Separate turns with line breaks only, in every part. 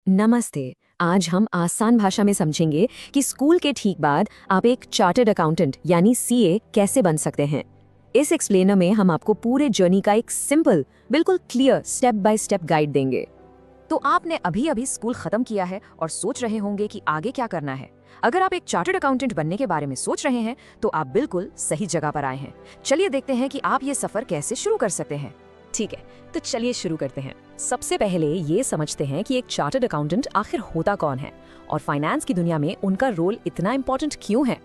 नमस्ते। आज हम आसान भाषा में समझेंगे कि स्कूल के ठीक बाद आप एक चार्टर्ड अकाउंटेंट यानी सीए कैसे बन सकते हैं। इस एक्सप्लेनर में हम आपको पूरे जर्नी का एक सिंपल, बिल्कुल clear step by step guide देंगे।
तो आपने अभी अभी स्कूल खत्म किया है और सोच रहे होंगे कि आगे क्या करना है। अगर आप एक चार्टर्ड अकाउंटेंट बनने के बारे में सोच रहे हैं तो आप बिल्कुल सही जगह पर आए हैं। चलिए देखते हैं कि आप ये सफर कैसे शुरू कर सकते हैं।
ठीक है, तो चलिए शुरू करते हैं। सबसे पहले ये समझते हैं कि एक चार्टर्ड अकाउंटेंट आखिर होता कौन है और फाइनेंस की दुनिया में उनका रोल इतना इम्पोर्टेंट क्यों है।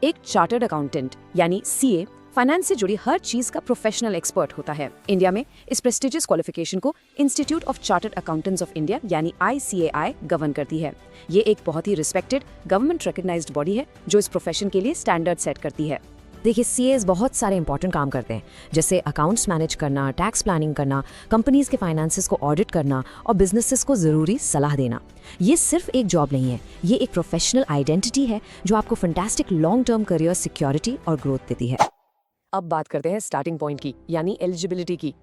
एक चार्टर्ड अकाउंटेंट यानी सीए फाइनेंस से जुड़ी हर चीज का प्रोफेशनल एक्सपर्ट होता है। इंडिया में इस प्रेस्टिजियस क्वालिफिकेशन को institute of chartered accountants of India यानी ICAI गवर्न करती है। ये एक बहुत ही रिस्पेक्टेड गवर्नमेंट रिकॉग्नाइज्ड बॉडी है जो इस प्रोफेशन के लिए स्टैंडर्ड सेट करती है। देखिए, सीएस बहुत सारे इंपॉर्टेंट काम करते हैं, जैसे अकाउंट्स मैनेज करना, टैक्स प्लानिंग करना, कंपनीज के फाइनेंसेस को ऑडिट करना और बिजनेसेस को जरूरी सलाह देना। ये सिर्फ एक जॉब नहीं है, ये एक प्रोफेशनल आइडेंटिटी है जो आपको fantastic long term career security और ग्रोथ देती है।
अब बात करते हैं स्टार्टिंग पॉइंट की, यानी एलिजिबिलिटी की।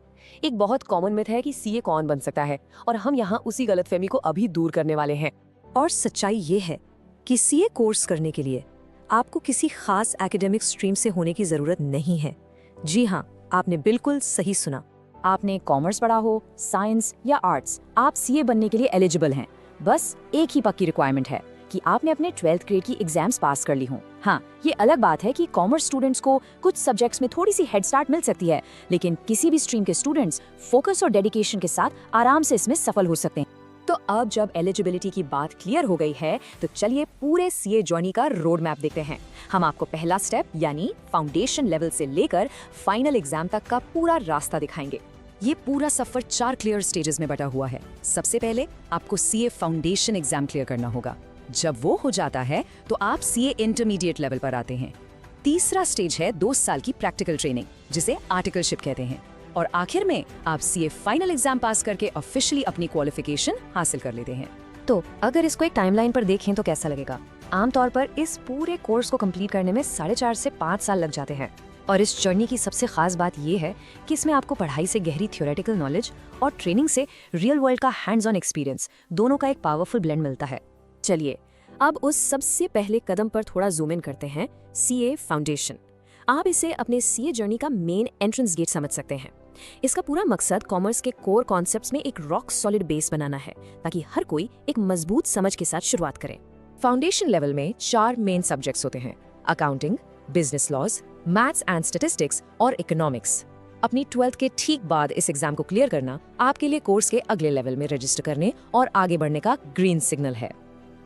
एक बहुत कॉमन मिथ है कि सीए कौन बन सकता है और हम यहाँ उसी गलतफहमी को अभी दूर करने वाले हैं।
और सच्चाई ये है कि सीए कोर्स करने के लिए आपको किसी खास एकेडमिक स्ट्रीम से होने की जरूरत नहीं है। जी हाँ, आपने बिल्कुल सही सुना।
आपने कॉमर्स पढ़ा हो, साइंस या आर्ट्स, आप सीए बनने के लिए एलिजिबल हैं। बस एक ही पक्की रिक्वायरमेंट है कि आपने अपने 12th ग्रेड की एग्जाम्स पास कर ली हों। हाँ, ये अलग बात है कि कॉमर्स स्टूडेंट्स को कुछ सब्जेक्ट्स में थोड़ी सी हेड स्टार्ट मिल सकती है, लेकिन किसी भी स्ट्रीम के स्टूडेंट्स फोकस और डेडिकेशन के साथ आराम से इसमें सफल हो सकते हैं। तो अब जब एलिजिबिलिटी की बात क्लियर हो गई है, तो चलिए पूरे सीए जर्नी का रोड मैप देखते हैं। हम आपको पहला स्टेप यानी फाउंडेशन लेवल से लेकर फाइनल एग्जाम तक का पूरा रास्ता दिखाएंगे। ये पूरा सफर 4 क्लियर स्टेजेस में बटा हुआ है। सबसे पहले आपको सीए फाउंडेशन एग्जाम क्लियर करना होगा। जब वो हो जाता है तो आप सीए इंटरमीडिएट लेवल पर आते हैं। तीसरा स्टेज है 2 साल की प्रैक्टिकल ट्रेनिंग, जिसे आर्टिकलशिप कहते हैं। और आखिर में आप सीए फाइनल एग्जाम पास करके ऑफिशियली अपनी क्वालिफिकेशन हासिल कर लेते हैं।
तो अगर इसको एक टाइमलाइन पर देखें तो कैसा लगेगा? आमतौर पर इस पूरे कोर्स को कंप्लीट करने में 4.5 से 5 साल लग जाते हैं। और इस जर्नी की सबसे खास बात ये है कि इसमें आपको पढ़ाई से गहरी थ्योरेटिकल नॉलेज और ट्रेनिंग से रियल वर्ल्ड का हैंड्स ऑन एक्सपीरियंस, दोनों का एक पावरफुल ब्लेंड मिलता है। चलिए अब उस सबसे पहले कदम पर थोड़ा जूम इन करते हैं, सीए फाउंडेशन। आप इसे अपने सीए जर्नी का मेन एंट्रेंस गेट समझ सकते हैं। इसका पूरा मकसद कॉमर्स के कोर कॉन्सेप्ट्स में एक रॉक सॉलिड बेस बनाना है, ताकि हर कोई एक मजबूत समझ के साथ शुरुआत करे। फाउंडेशन लेवल में 4 मेन सब्जेक्ट्स होते हैं: accounting, business laws, maths and statistics और इकोनॉमिक्स। अपनी 12th के ठीक बाद इस एग्जाम को क्लियर करना आपके लिए कोर्स के अगले लेवल में रजिस्टर करने और आगे बढ़ने का ग्रीन सिग्नल है।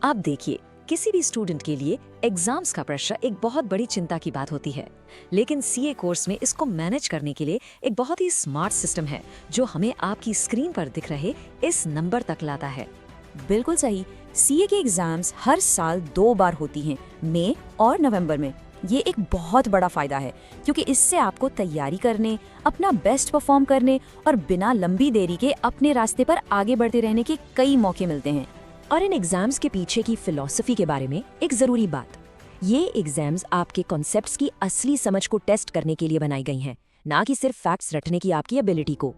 अब देखिए, किसी भी स्टूडेंट के लिए एग्जाम्स का प्रेशर एक बहुत बड़ी चिंता की बात होती है, लेकिन सीए कोर्स में इसको मैनेज करने के लिए एक बहुत ही स्मार्ट सिस्टम है जो हमें आपकी स्क्रीन पर दिख रहे इस नंबर तक लाता है।
बिल्कुल सही, सीए के एग्जाम्स हर साल 2 बार होती हैं, मई और नवंबर में। ये एक बहुत बड़ा फायदा है क्योंकि इससे आपको तैयारी करने, अपना बेस्ट परफॉर्म करने और बिना लंबी देरी के अपने रास्ते पर आगे बढ़ते रहने के कई मौके मिलते हैं।
और इन एग्जाम्स के पीछे की फिलॉसफी के बारे में एक जरूरी बात, ये एग्जाम्स आपके कॉन्सेप्ट्स की असली समझ को टेस्ट करने के लिए बनाई गई हैं, ना कि सिर्फ फैक्ट्स रटने की आपकी एबिलिटी को।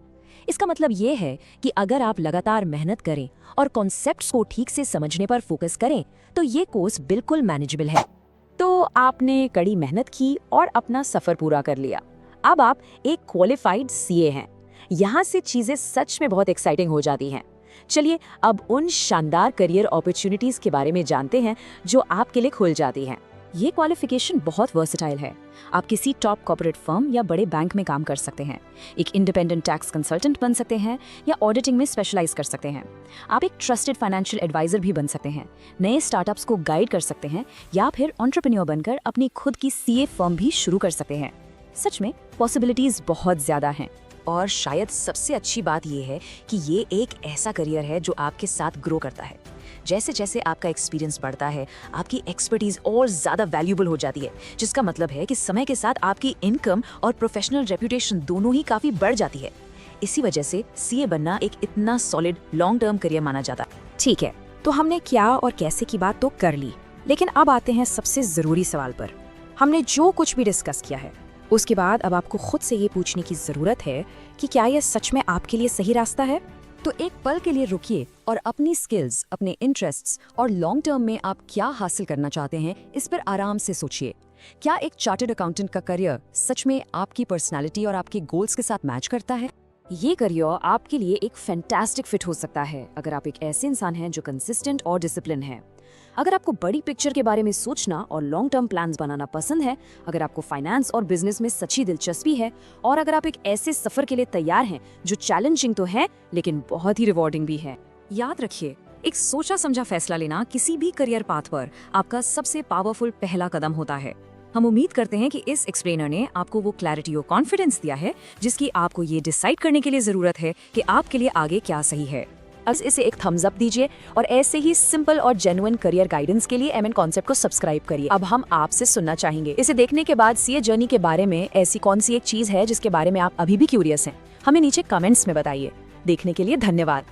इसका मतलब ये है कि अगर आप लगातार मेहनत करें और कॉन्सेप्ट्स को ठीक से समझने पर फोकस करें तो ये कोर्स बिल्कुल मैनेजेबल है।
तो आपने कड़ी मेहनत की और अपना सफर पूरा कर लिया। अब आप एक क्वालिफाइड सीए हैं। यहाँ से चीजें सच में बहुत एक्साइटिंग हो जाती हैं। चलिए अब उन शानदार करियर अपॉर्चुनिटीज के बारे में जानते हैं जो आपके लिए खुल जाती हैं। ये क्वालिफिकेशन बहुत वर्सेटाइल है। आप किसी टॉप कॉर्पोरेट फर्म या बड़े बैंक में काम कर सकते हैं, एक इंडिपेंडेंट टैक्स कंसल्टेंट बन सकते हैं या ऑडिटिंग में स्पेशलाइज कर सकते हैं। आप एक ट्रस्टेड फाइनेंशियल एडवाइजर भी बन सकते हैं, नए स्टार्टअप्स को गाइड कर सकते हैं या फिर एंटरप्रेन्योर बनकर अपनी खुद की सीए फर्म भी शुरू कर सकते हैं। सच में पॉसिबिलिटीज बहुत ज्यादा हैं।
और शायद सबसे अच्छी बात यह है कि ये एक ऐसा करियर है जो आपके साथ ग्रो करता है। जैसे जैसे आपका एक्सपीरियंस बढ़ता है, आपकी एक्सपर्टीज और ज़्यादा वैल्यूबल हो जाती है, जिसका मतलब है कि समय के साथ आपकी इनकम और प्रोफेशनल रेपुटेशन दोनों ही काफ़ी बढ़ जाती है। इसी वजह से सीए बनना एक इतना सॉलिड लॉन्ग टर्म करियर माना जाता है।
ठीक है, तो हमने क्या और कैसे की बात तो कर ली, लेकिन अब आते हैं सबसे ज़रूरी सवाल पर। हमने जो कुछ भी डिस्कस किया है, उसके बाद अब आपको खुद से ये पूछने की ज़रूरत है कि क्या यह सच में आपके लिए सही रास्ता है। तो एक पल के लिए रुकिए और अपनी स्किल्स, अपने इंटरेस्ट्स और लॉन्ग टर्म में आप क्या हासिल करना चाहते हैं इस पर आराम से सोचिए। क्या एक चार्टर्ड अकाउंटेंट का करियर सच में आपकी पर्सनालिटी और आपके गोल्स के साथ मैच करता है?
ये करियर आपके लिए एक फैंटास्टिक फिट हो सकता है अगर आप एक ऐसे इंसान हैं जो कंसिस्टेंट और डिसिप्लिन है। अगर आपको बड़ी पिक्चर के बारे में सोचना और लॉन्ग टर्म प्लान्स बनाना पसंद है, अगर आपको फाइनेंस और बिजनेस में सच्ची दिलचस्पी है, और अगर आप एक ऐसे सफर के लिए तैयार हैं जो चैलेंजिंग तो है लेकिन बहुत ही रिवॉर्डिंग भी है।
याद रखिए, एक सोचा समझा फैसला लेना किसी भी करियर पाथ पर आपका सबसे पावरफुल पहला कदम होता है। हम उम्मीद करते हैं कि इस एक्सप्लेनर ने आपको वो क्लैरिटी और कॉन्फिडेंस दिया है जिसकी आपको ये डिसाइड करने के लिए जरूरत है कि आपके लिए आगे क्या सही है।
अब इसे एक थम्स अप दीजिए और ऐसे ही सिंपल और जेन्युइन करियर गाइडेंस के लिए MN कॉन्सेप्ट को सब्सक्राइब करिए। अब हम आपसे सुनना चाहेंगे, इसे देखने के बाद सीए जर्नी के बारे में ऐसी कौन सी एक चीज है जिसके बारे में आप अभी भी क्यूरियस हैं? हमें नीचे कमेंट्स में बताइए। देखने के लिए धन्यवाद।